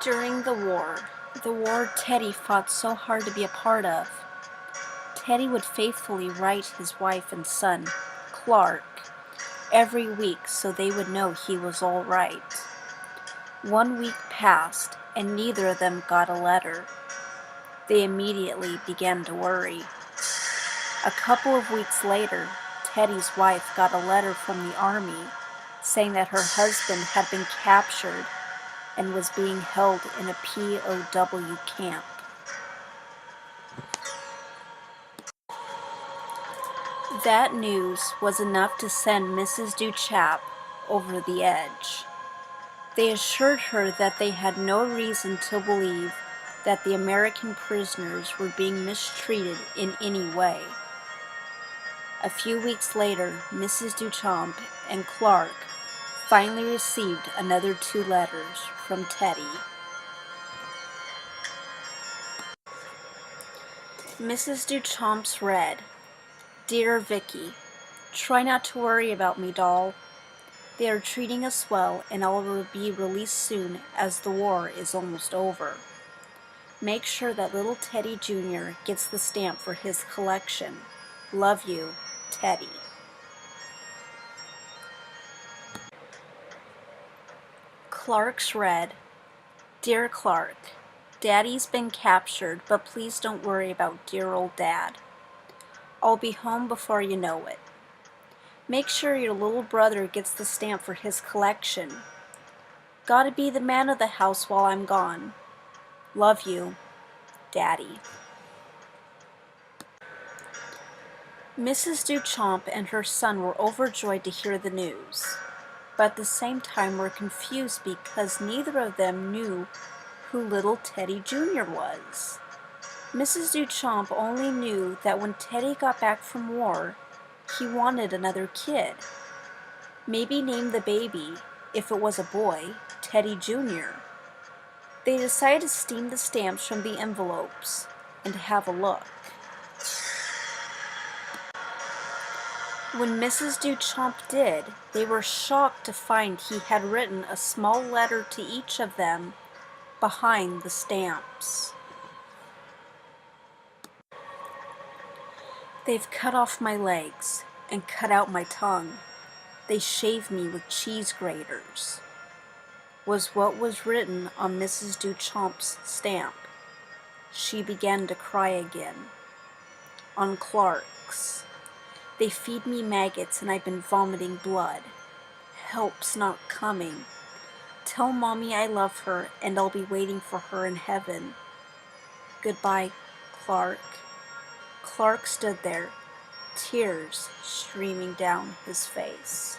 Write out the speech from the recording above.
During the war Teddy fought so hard to be a part of, Teddy would faithfully write his wife and son, Clark, every week so they would know he was all right. 1 week passed and neither of them got a letter. They immediately began to worry. A couple of weeks later, Teddy's wife got a letter from the army saying that her husband had been captured and was being held in a POW camp. That news was enough to send Mrs. Duchappe over the edge. They assured her that they had no reason to believe that the American prisoners were being mistreated in any way. A few weeks later, Mrs. Duchamp and Clark finally received another 2 letters from Teddy. Mrs. Duchamp's read, "Dear Vicky, try not to worry about me, doll. They are treating us well and I will be released soon as the war is almost over. Make sure that little Teddy Jr. gets the stamp for his collection. Love you, Teddy." Clark's read, "Dear Clark, Daddy's been captured, but please don't worry about dear old Dad. I'll be home before you know it. Make sure your little brother gets the stamp for his collection. Gotta be the man of the house while I'm gone. Love you, Daddy." Mrs. Duchamp and her son were overjoyed to hear the news, but at the same time were confused because neither of them knew who little Teddy Jr. was. Mrs. Duchamp only knew that when Teddy got back from war, he wanted another kid. Maybe name the baby, if it was a boy, Teddy Jr. They decided to steam the stamps from the envelopes and to have a look. When Mrs. Duchamp did, they were shocked to find he had written a small letter to each of them behind the stamps. "They've cut off my legs and cut out my tongue. They shaved me with cheese graters," was what was written on Mrs. Duchamp's stamp. She began to cry again. On Clark's, "They feed me maggots and I've been vomiting blood. Help's not coming. Tell Mommy I love her and I'll be waiting for her in heaven. Goodbye, Clark." Clark stood there, tears streaming down his face.